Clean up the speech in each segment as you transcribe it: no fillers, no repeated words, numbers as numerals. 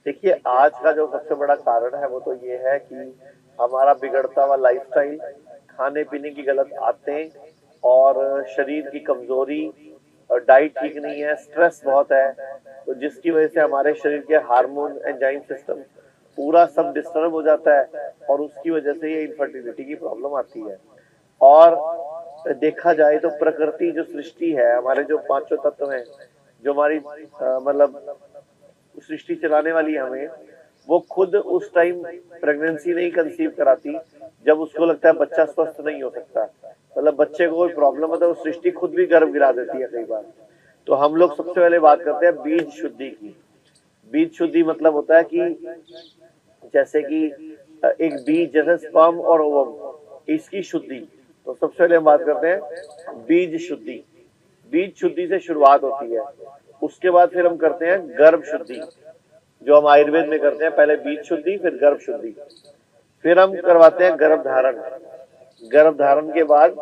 देखिए, आज का जो सबसे बड़ा कारण है वो तो ये है कि हमारा बिगड़ता हुआ लाइफस्टाइल, खाने-पीने की गलत आदतें और शरीर की कमज़ोरी और डाइट ठीक नहीं है, स्ट्रेस बहुत है, तो जिसकी वज़ह से हमारे शरीर के हार्मोन, एंजाइम सिस्टम पूरा सब डिस्टर्ब हो जाता है और उसकी वज़ह से ये इनफर्टिलिटी की प्रॉब्लम आती है। और देखा जाए तो प्रकृति जो सृष्टि है, हमारे जो पाँचों तत्व हैं, जो हमारी मतलब सृष्टि चलाने वाली हमें, वो खुद उस टाइम प्रेगनेंसी नहीं कंसीव कराती जब उसको लगता है बच्चा स्वस्थ नहीं हो सकता, मतलब बच्चे को कोई प्रॉब्लम है तो सृष्टि खुद भी गर्भ गिरा देती है कई बार। तो हम लोग सबसे पहले बात करते हैं बीज शुद्धि की। बीज शुद्धि मतलब होता है कि जैसे कि एक बीज जैसे स्पर्म और ओवम, इसकी शुद्धि। तो सबसे पहले हम बात करते हैं बीज शुद्धि। बीज शुद्धि से शुरुआत होती है। उसके बाद फिर हम करते हैं गर्भ शुद्धि, जो हम आयुर्वेद में करते हैं, पहले बीज शुद्धि फिर गर्भ शुद्धि। फिर हम करवाते हैं गर्भ धारण। गर्भ धारण के बाद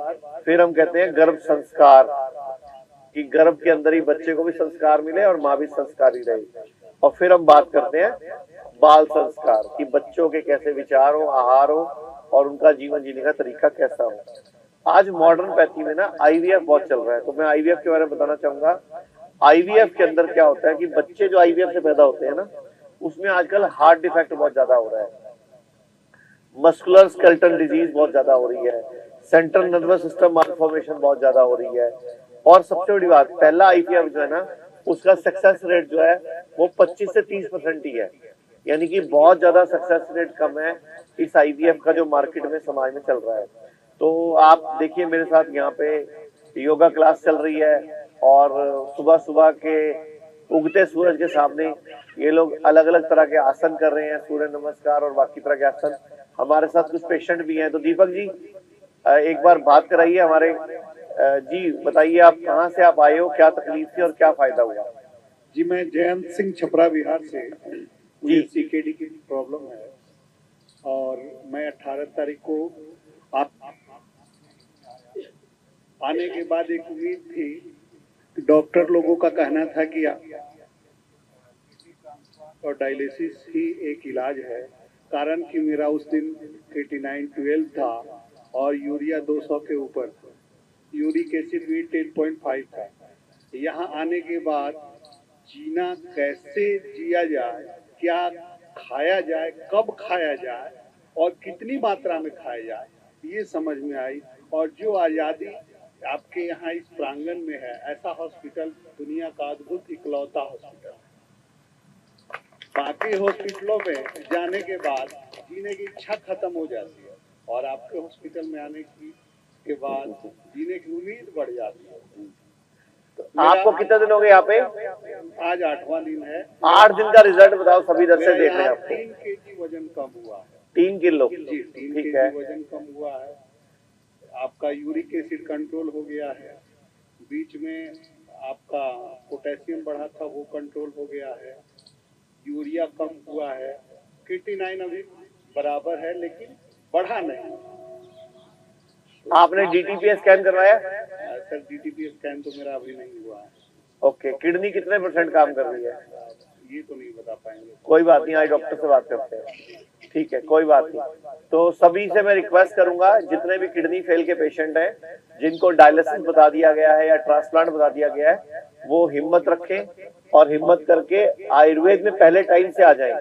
फिर हम कहते हैं गर्भ संस्कार, कि गर्भ के अंदर ही बच्चे को भी संस्कार मिले और माँ भी संस्कारी रहे। और फिर हम बात करते हैं बाल संस्कार, कि बच्चों के कैसे विचार हो, आहार हो और उनका जीवन जीने का तरीका कैसा हो। आज मॉडर्न पैथी में ना आईवीएफ बहुत चल रहा है, तो मैं आईवीएफ के बारे में बताना चाहूंगा। आईवीएफ के अंदर क्या होता है कि बच्चे जो आईवीएफ से पैदा होते हैं ना, उसमें आजकल हार्ट डिफेक्ट बहुत ज्यादा हो रहा है, मस्कुलर स्केलेटल डिजीज बहुत ज्यादा हो रही है, सेंट्रल नर्वस सिस्टम मालफॉर्मेशन बहुत ज्यादा हो रही है। और सबसे बड़ी बात, पहला आईवीएफ जो है ना, उसका सक्सेस रेट जो है वो 25 से 30% ही है, यानी कि बहुत ज्यादा सक्सेस रेट कम है इस आईवीएफ का जो मार्केट में समाज में चल रहा है। तो आप देखिए मेरे साथ यहाँ पे योगा क्लास चल रही है और सुबह सुबह के उगते सूरज के सामने ये लोग अलग अलग तरह के आसन कर रहे हैं, सूर्य नमस्कार और बाकी तरह के आसन। हमारे साथ कुछ पेशेंट भी हैं, तो दीपक जी एक बार बात कराइए हमारे। जी बताइए, आप कहाँ से आप आए हो, क्या तकलीफ थी और क्या फायदा हुआ? जी, मैं जयंत सिंह छपरा बिहार से। मुझे सीकेडी की प्रॉब्लम है और मैं 18 तारीख को आप आने के बाद एक उम्मीद थी, डॉक्टर लोगों का कहना था कि और डायलिसिस ही एक इलाज है, कारण कि मेरा उस दिन क्रिएटिनिन 12 था और यूरिया 200 के ऊपर था, यूरिक एसिड भी 10.5 था। यहाँ आने के बाद जीना कैसे जिया जाए, क्या खाया जाए, कब खाया जाए और कितनी मात्रा में खाया जाए, ये समझ में आई। और जो आज़ादी आपके यहाँ इस प्रांगण में है, ऐसा हॉस्पिटल दुनिया का अद्भुत इकलौता हॉस्पिटल। बाकी हॉस्पिटलों में जाने के बाद जीने की इच्छा खत्म हो जाती है और आपके हॉस्पिटल में आने के बाद जीने की उम्मीद बढ़ जाती है। आपको कितने दिन हो गए यहाँ पे? आज 8वां दिन है। 8 दिन का रिजल्ट बताओ, सभी दर से देख रहे हैं आपको। 3 kg वजन कम हुआ है। 3 किलो? जी, 3 ठीक kg है। वजन कम हुआ है। आपका यूरिक एसिड कंट्रोल हो गया है। बीच में आपका पोटेशियम बढ़ा था, वो कंट्रोल हो गया है। यूरिया कम हुआ है। क्रिएटिनिन अभी बराबर है लेकिन बढ़ा नहीं। आपने डीटीपीएस स्कैन करवाया? सर, डीटीपीएस स्कैन तो मेरा अभी नहीं हुआ है। ओके, किडनी कितने % काम कर रही है? ये तो नहीं बता पाएंगे। कोई बात नहीं, आई डॉक्टर से बात करते हैं। ठीक है, कोई बात नहीं। तो सभी से मैं रिक्वेस्ट करूंगा, जितने भी किडनी फेल के पेशेंट हैं, जिनको डायलिसिस बता दिया गया है या ट्रांसप्लांट बता दिया गया है, वो हिम्मत रखें और हिम्मत करके आयुर्वेद में पहले टाइम से आ जाएं।